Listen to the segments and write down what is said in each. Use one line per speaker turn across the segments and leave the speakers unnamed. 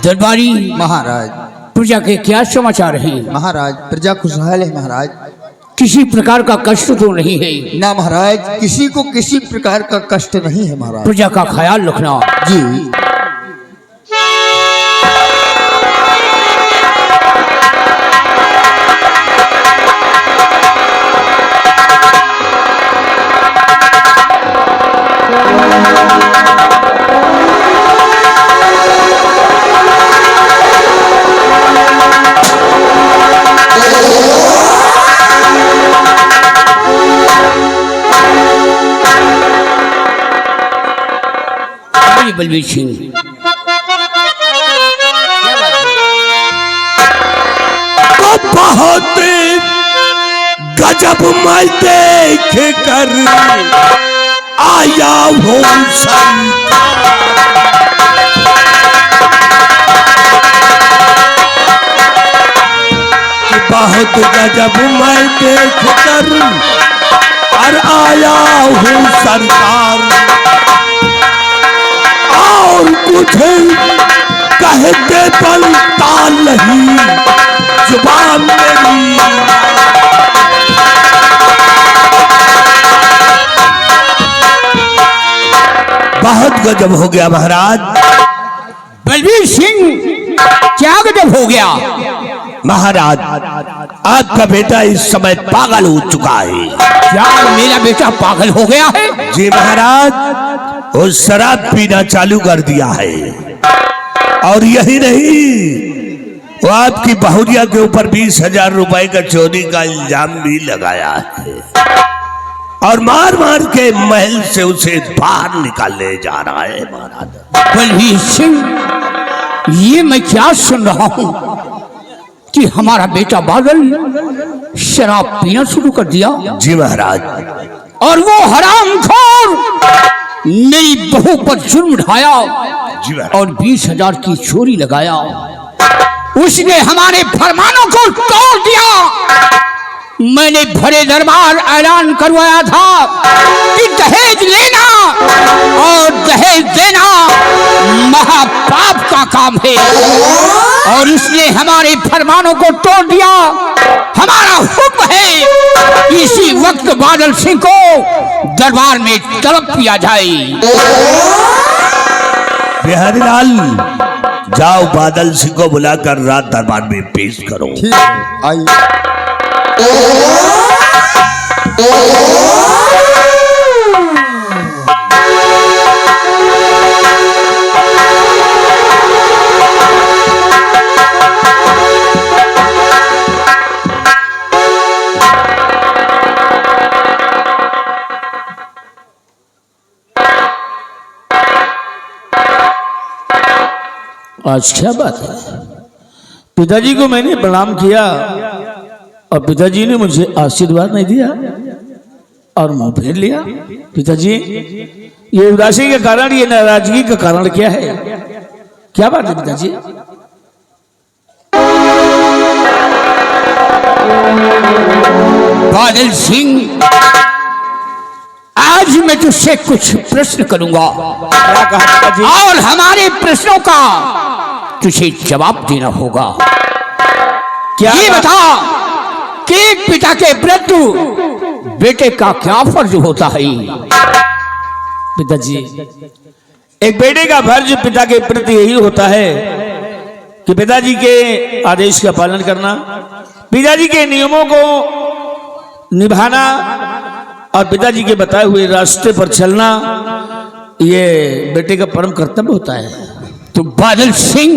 दरबारी
महाराज।
प्रजा के क्या समाचार हैं?
महाराज प्रजा खुशहाल है महाराज,
किसी प्रकार का कष्ट तो नहीं है
ना महाराज, किसी को किसी प्रकार का कष्ट नहीं है महाराज।
प्रजा का ख्याल रखना।
जी।
बलबीर सिंह
तो बहुत गजब मैं देख कर आया हूँ बहुत गजब मैं देख कर और आया हूँ सरकार, और कुछ कहते पल ताल नहीं जुबान मेरी। बहुत गजब हो गया महाराज।
बलबीर सिंह क्या गजब हो गया?
महाराज आपका बेटा इस समय पागल हो चुका है।
क्या मेरा बेटा पागल हो गया है?
जी महाराज, वो शराब पीना चालू कर दिया है, और यही नहीं वो आपकी बहुरिया के ऊपर 20,000 रुपए का चोरी का इल्जाम भी लगाया है, और मार मार के महल से उसे बाहर निकालने जा रहा है महाराज।
बलबीर सिंह, ये मैं क्या सुन रहा हूं कि हमारा बेटा बादल शराब पीना शुरू कर दिया?
जी महाराज।
और वो हरामखोर मेरी बहू पर जुर्म ढाया और 20,000 की चोरी लगाया। उसने हमारे फरमानों को तोड़ दिया। मैंने भरे दरबार ऐलान करवाया था कि दहेज लेना और दहेज देना महापाप का काम है, और उसने हमारे फरमानों को तोड़ दिया। हमारा हुक्म है इसी वक्त बादल सिंह को दरबार में तलब किया जाए।
बिहारी लाल, जाओ बादल सिंह को बुलाकर रात दरबार में पेश करो।
ठीक है, आइए।
आज क्या बात है? पिताजी को मैंने प्रणाम किया और पिताजी ने मुझे आशीर्वाद नहीं दिया और मुंह फेर लिया। पिताजी, ये उदासी का कारण, ये नाराजगी का कारण क्या है? क्या बात है पिताजी?
बादल सिंह, आज मैं तुझसे कुछ प्रश्न करूंगा।
क्या कहा पिताजी?
और हमारे प्रश्नों का तुझे जवाब देना होगा।
क्या
ये बता कि एक पिता के प्रति बेटे का क्या फर्ज होता है?
पिताजी, एक बेटे का फर्ज पिता के प्रति यही होता है कि पिताजी के आदेश का पालन करना, पिताजी के नियमों को निभाना और पिताजी के बताए हुए रास्ते पर चलना, ये बेटे का परम कर्तव्य होता है।
तो बादल सिंह,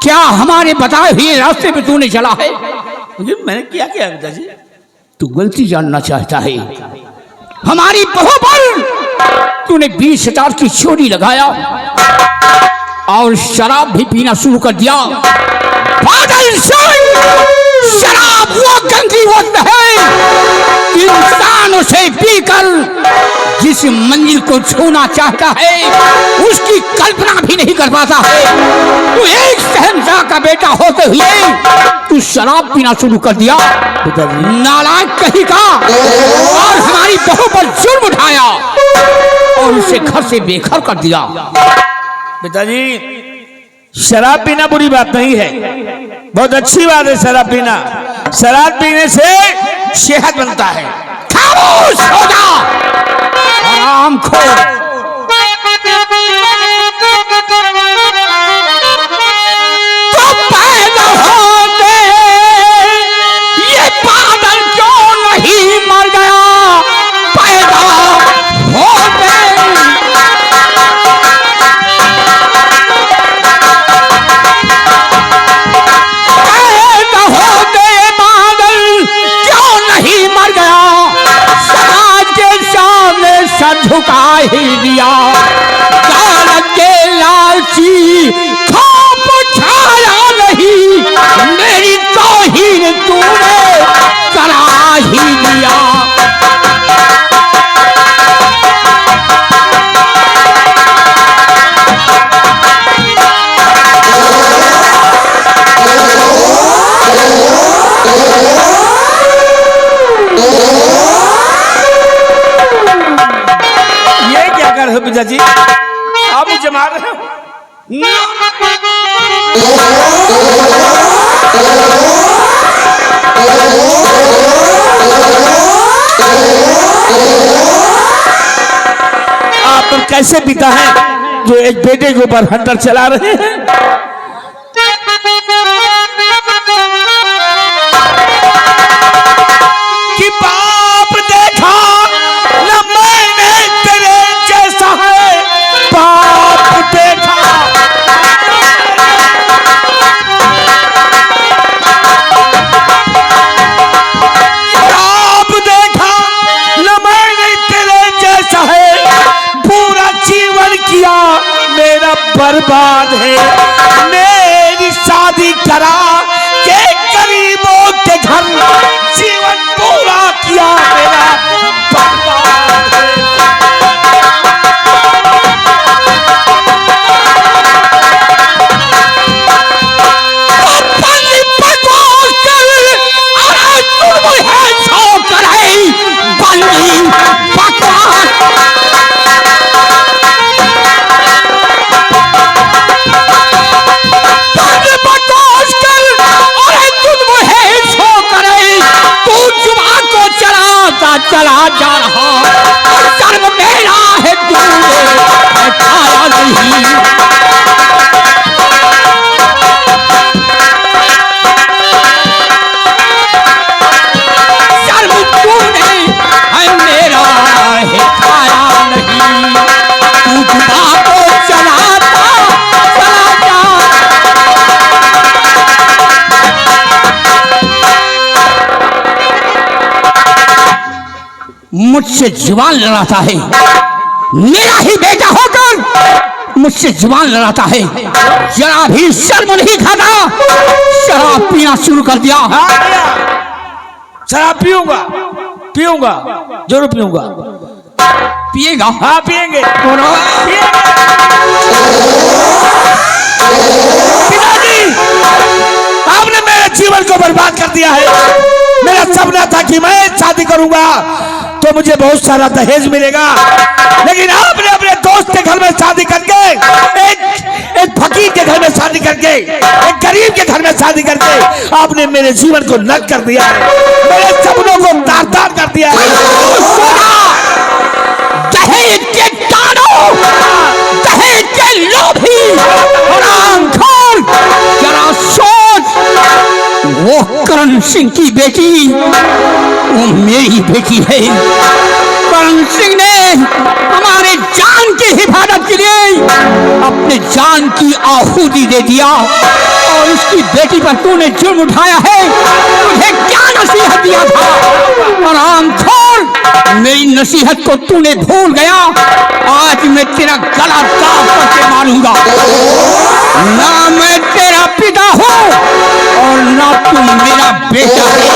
क्या हमारे बताए हुए रास्ते पे तूने चला है?
मैंने क्या किया पिताजी?
तू गलती जानना चाहता है। हमारी बहू पर तूने 20,000 की चोरी लगाया और शराब भी पीना शुरू कर दिया। बादल सिंह, शराब वो गंदी वस्तु है, इंसान उसे पीकर जिस मंजिल को छूना चाहता है उसकी कल्पना भी नहीं कर पाता है। तू एक शहंशाह का बेटा होते हुए तू शराब पीना शुरू कर दिया। नालायक कहीं का, और हमारी बहू पर जुर्म उठाया और उसे घर से बेघर कर दिया।
पिताजी, शराब पीना बुरी बात नहीं है, बहुत अच्छी बात है शराब पीना। शराब पीने से सेहत बनता है।
खामोश हो जा हरामखोर। तो पैदा होते ये बादल क्यों नहीं मर गया? पैदा होते झुका ही दिया। दौलत के लालची खौफ छाया नहीं, मेरी तौहीन तूने करा ही दिया।
पिताजी आप मुझे मार रहे हो? आप तो कैसे पिता हैं जो एक बेटे के ऊपर हंटर चला रहे हैं? कि बाप देखा न मैंने तेरे जैसा है, बाप देखा बाप देखा न मैंने तेरे जैसा है, पूरा जीवन किया मेरा बर्बाद है। मेरी शादी करा के गरीबों के घर, जीवन पूरा किया मेरा बर्बाद है।
चला जा रहा और कर्म मेरा है, तूने हटाया नहीं। कर्म तूने है मेरा है, खाया नहीं। तू जुबा को चलाता चला जा। मुझसे जुबान लड़ाता है, मेरा ही बेटा होकर मुझसे जुबान लड़ाता है। जरा भी शर्म नहीं खाता, शराब पीना शुरू कर दिया।
शराब पीऊंगा, पीऊंगा, जरूर पीऊंगा।
पिएगा?
हाँ पिएंगे। पिताजी आपने मेरे जीवन को बर्बाद कर दिया है। मेरा सपना था कि मैं शादी करूंगा तो मुझे बहुत सारा दहेज मिलेगा, लेकिन आपने अपने दोस्त के घर में शादी करके, एक फकीर के घर में शादी करके, एक गरीब के घर में शादी करके आपने मेरे जीवन को नष्ट कर दिया है, मेरे सपनों को तार-तार कर दिया है।
दहेज के तारों, दहेज के लोभी, हरामखोर, जरा सोच, वो करण सिंह की बेटी वो मेरी बेटी है। करण सिंह ने हमारे जान की हिफाजत के लिए अपने जान की आहुति दे दिया और उसकी बेटी पर तूने जुर्म उठाया है। तुझे क्या नसीहत दिया था? हरामखोर, मेरी नसीहत को तूने भूल गया। आज मैं तेरा गला काट करके मारूंगा। ना मैं तेरा पिता हूँ और ना तुम मेरा बेटा है।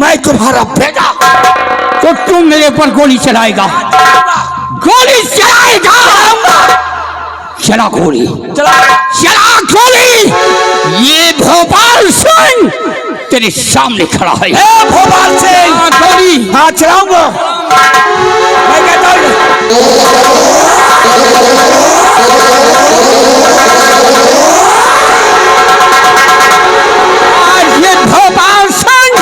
मैं तुम्हारा बेटा।
तो तुम मेरे पर गोली चलाएगा? गोली चलाएगा? चला गोली, चला गोली। ये भोपाल सिंह तेरे सामने खड़ा है।
भोपाल सिंह,
गोली।
हाँ चलाऊंगा। मैं कहता हूँ
आज ये भोपाल सिंह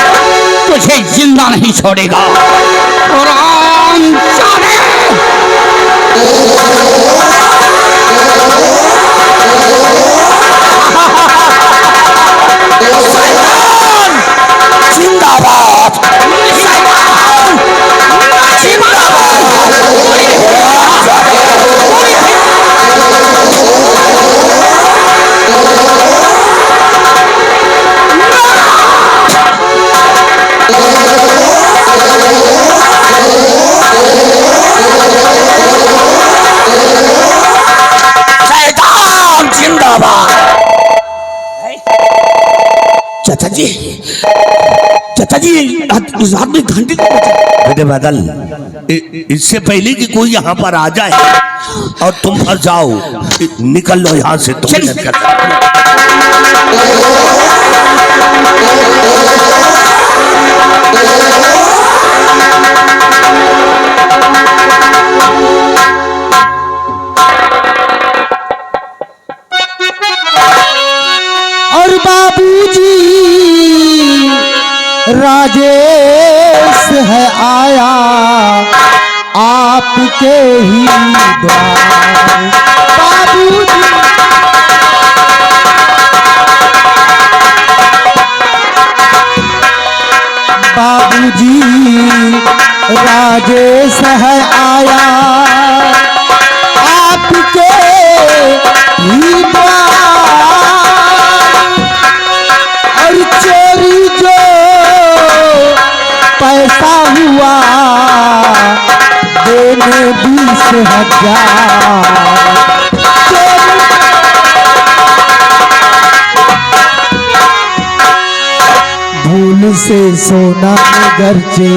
तुझे जिंदा नहीं छोड़ेगा। कुरान जाने।
जिंदाबाद, शैतान जिंदाबाद।
चाचा जी, चाचा जी, उस आदमी घंटे को
बेटे बादल, इससे पहले कि कोई यहाँ पर आ जाए और तुम फंस जाओ, निकल लो यहाँ से। तुम
और बाबूजी राजेश है आया आपके ही द्वार। बाबूजी बाबूजी राजेश है आया आपके ही द्वार। और चोरी जो पैसा हुआ देने 20,000। भूल से सोना में गर्जे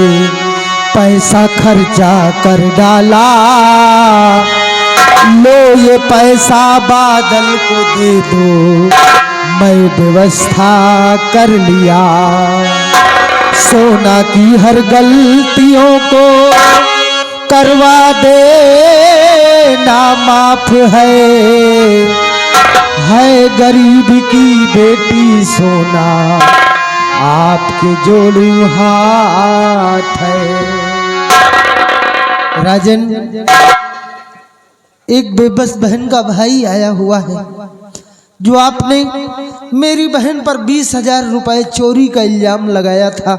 पैसा खर्चा कर डाला। लो ये पैसा बादल को दे दो, मैं व्यवस्था कर लिया। सोना की हर गलतियों को करवा दे ना माफ है गरीब की बेटी सोना आपके जोड़ू हाथ है। राजन, एक बेबस बहन का भाई आया हुआ है जो आपने मेरी बहन पर 20,000 रुपए चोरी का इल्जाम लगाया था।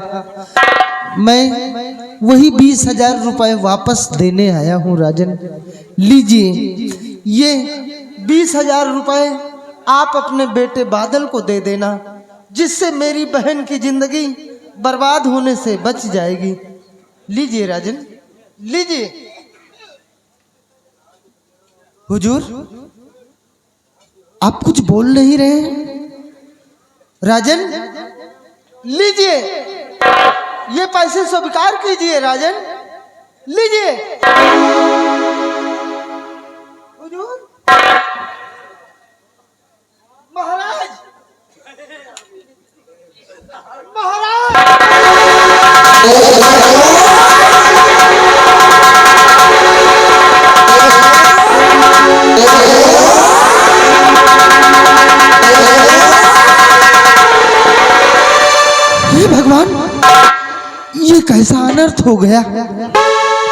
मैं वही 20,000 रुपए वापस देने आया हूँ राजन। लीजिए, ये 20,000 रुपए आप अपने बेटे बादल को दे देना, जिससे मेरी बहन की जिंदगी बर्बाद होने से बच जाएगी। लीजिए राजन, लीजिए। हुजूर, आप कुछ बोल नहीं रहे राजन। लीजिए, ये पैसे स्वीकार कीजिए राजन, लीजिए। हुजूर, महाराज, महाराज। हे भगवान, ये कैसा अनर्थ हो गया।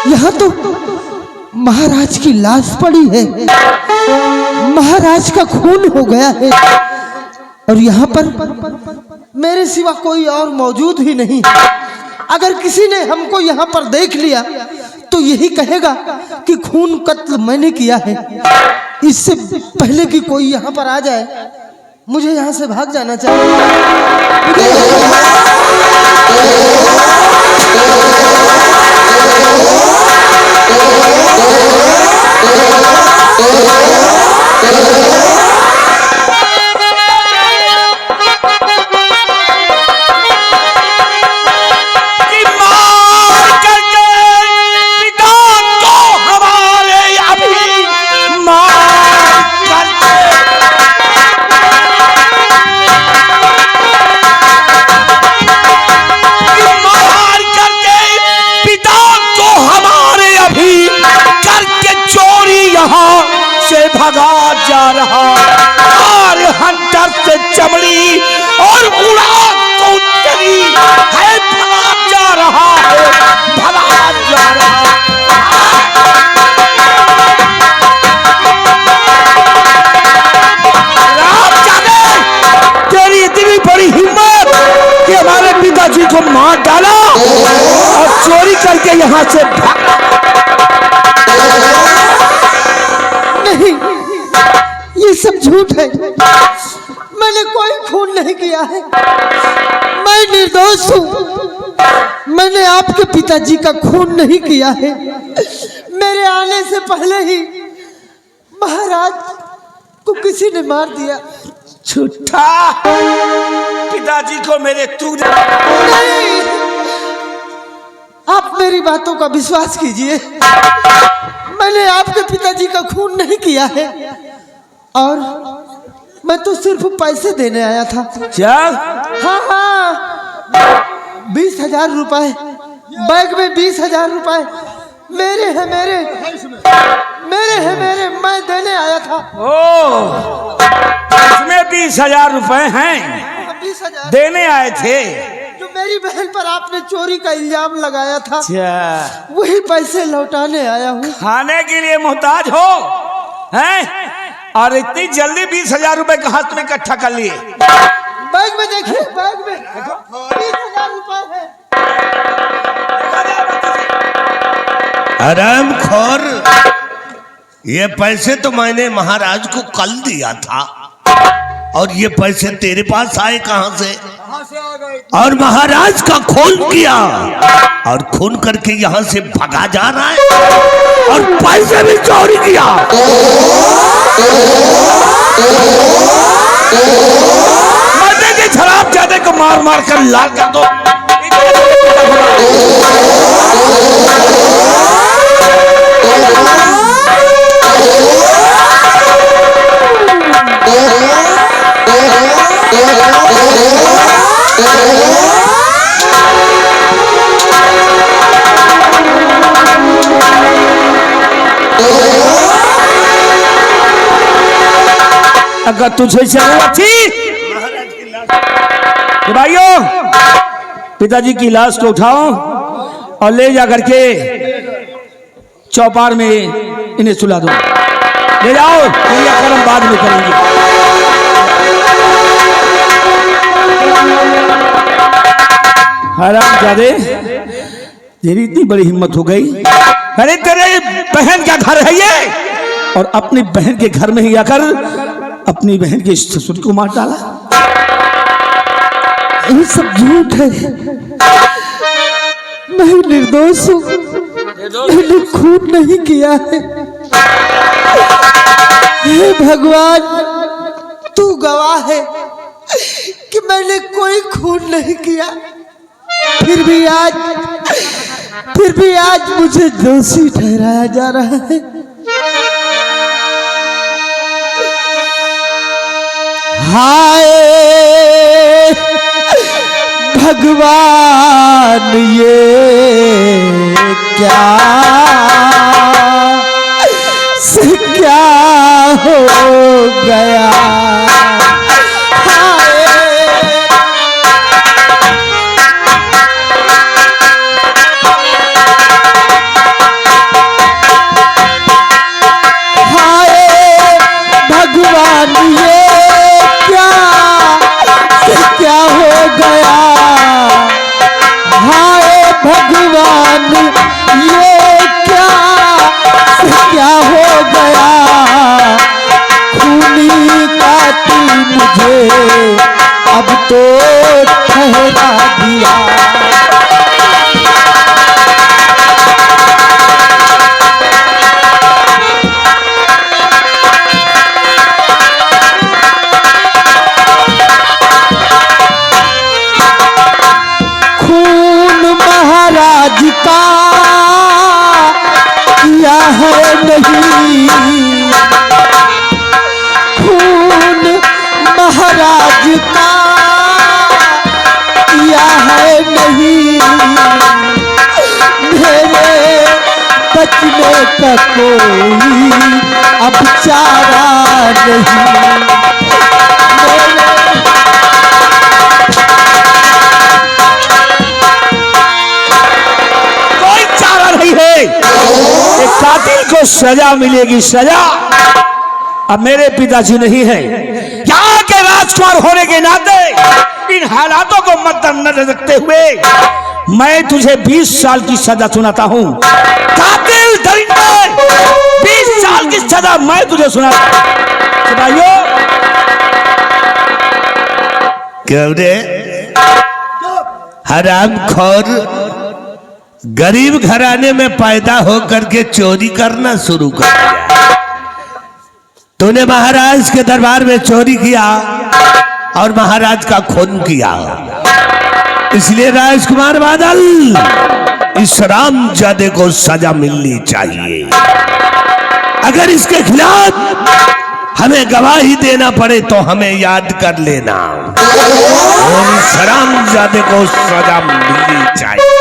यहाँ तो महाराज की लाश पड़ी है, महाराज का खून हो गया है, और यहाँ पर मेरे सिवा कोई और मौजूद ही नहीं। अगर किसी ने हमको यहाँ पर देख लिया तो यही कहेगा कि खून कत्ल मैंने किया है। इससे पहले कि कोई यहाँ पर आ जाए, मुझे यहाँ से भाग जाना चाहिए।
भागा जा रहा और हंटर से चमड़ी और उड़ा तो चली है, भगा जा रहा है, भगा जा रहा है। तेरी इतनी बड़ी हिम्मत कि हमारे पिताजी को मार डाला और चोरी करके यहाँ से भागा।
नहीं, ये सब झूठ है। मैंने कोई खून नहीं किया है। मैं निर्दोष हूँ। मैंने आपके पिताजी का खून नहीं किया है। मेरे आने से पहले ही महाराज को किसी ने मार दिया।
झूठा, पिताजी को मेरे तू
नहीं, आप मेरी बातों का विश्वास कीजिए। मैंने आपके पिताजी का खून नहीं किया है और मैं तो सिर्फ पैसे देने आया था।
क्या?
हाँ हाँ, 20,000 रुपए बैग में, 20,000 रुपए मेरे हैं, मेरे मैं देने आया था।
ओ, इसमें 20,000 रुपए हैं,
20,000
देने आए थे।
जो मेरी बहन पर आपने चोरी का इल्जाम लगाया था,
क्या?
वही पैसे लौटाने आया हूँ।
खाने के लिए मोहताज हो हैं? और इतनी जल्दी 20,000 रुपए कहाँ तुमने इकट्ठा कर लिए?
बैग में देखिए, बैग में 20,000 रुपए है।
हरामखोर, ये पैसे तो मैंने महाराज को कल दिया था और ये पैसे तेरे पास आए कहां से? और महाराज का खून किया और खून करके यहाँ से भगा जा रहा है और पैसे भी चोरी किया।
मरने के शराब जादे को मार मार कर लाल कर दो। अगर तुझे जरूरत थी तो भाइयों, पिताजी की लाश को उठाओ और ले जा करके चौपार में इन्हें सुला दो। ले जाओ, क्रियाक्रम बाद में करेंगे। हरामजादे, तेरी इतनी बड़ी हिम्मत हो गई। अरे तेरे बहन का घर है ये, और अपनी बहन के घर में ही आकर अपनी बहन के ससुर को मार डाला।
ये सब झूठ है। मैं निर्दोष हूँ, मैंने खून नहीं किया है। हे भगवान, तू गवाह है कि मैंने कोई खून नहीं किया। फिर भी आज मुझे दोषी ठहराया जा रहा है। हाय भगवान, ये क्या से क्या हो गया। अब तो ठहरा दिया। खून महाराज का किया है नहीं, खून महाराज का किया है नहीं। मेरे बचने का कोई अब चारा नहीं।
कोई चारा नहीं है। एक कातिल को सजा मिलेगी, सजा। अब मेरे पिताजी नहीं है, यहाँ के राजकुमार होने के नाते इन हालातों को मद्देनजर रखते हुए मैं तुझे 20 साल की सजा सुनाता हूँ। कातिल दरिंदे, 20 साल की सजा मैं तुझे सुनाता हूँ। भाइयों,
क्यों रे हरामखोर, गरीब घराने में पैदा होकर के चोरी करना शुरू कर दिया। तूने महाराज के दरबार में चोरी किया और महाराज का खून किया, इसलिए राजकुमार बादल, इस रामजादे को सजा मिलनी चाहिए। अगर इसके खिलाफ हमें गवाही देना पड़े तो हमें याद कर लेना, और इस रामजादे को सजा मिलनी चाहिए।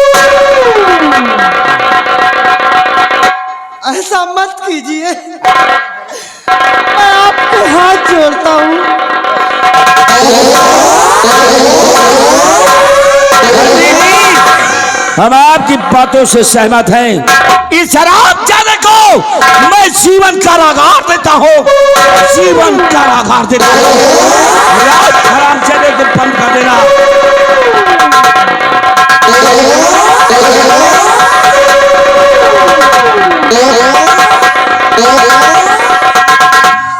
ऐसा मत कीजिए, मैं आपको हाथ जोड़ता हूँ।
हम आपकी बातों से सहमत हैं। इस हरामजादे को मैं जीवन कारागार देता हूँ, जीवन कारागार देता हूँ। हरामजादे को बंद कर देना।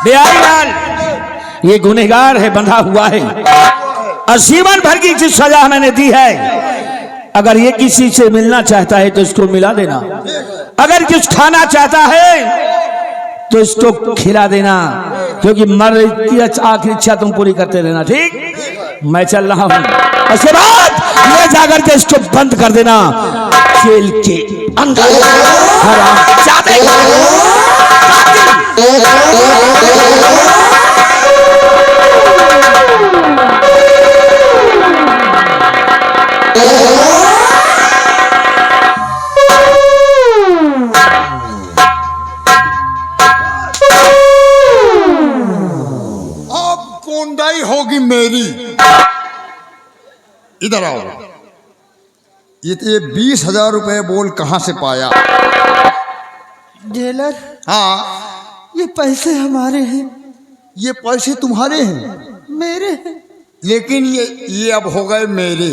बिहारी लाल, ये गुनहगार है, बंधा हुआ है, और जीवन भर की जो सजा मैंने दी है, अगर ये किसी से मिलना चाहता है तो इसको मिला देना, अगर कुछ खाना चाहता है तो इसको खिला देना, क्योंकि मर की आखिरी इच्छा तुम पूरी करते रहना। ठीक, मैं चल रहा हूं। उसके बाद ले जाकर के इसको बंद कर देना जेल के अंदर। हरामजादे
गोंडाई होगी मेरी। इधर आओ। ये 20,000 रुपए बोल कहाँ से पाया?
जेलर,
हाँ,
ये पैसे हमारे हैं।
ये पैसे तुम्हारे हैं?
मेरे हैं।
लेकिन ये अब हो गए मेरे।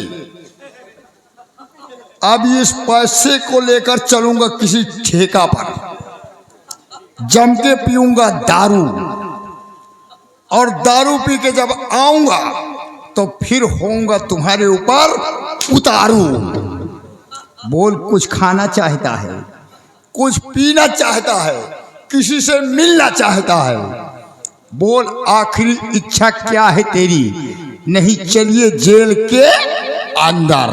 अब इस पैसे को लेकर चलूंगा किसी ठेका पर, जम के पीऊंगा दारू, और दारू पी के जब आऊंगा तो फिर होऊंगा तुम्हारे ऊपर उतारू। बोल, कुछ खाना चाहता है, कुछ पीना चाहता है, किसी से मिलना चाहता है? बोल, आखिरी इच्छा क्या है तेरी? नहीं चलिए जेल के अंदर।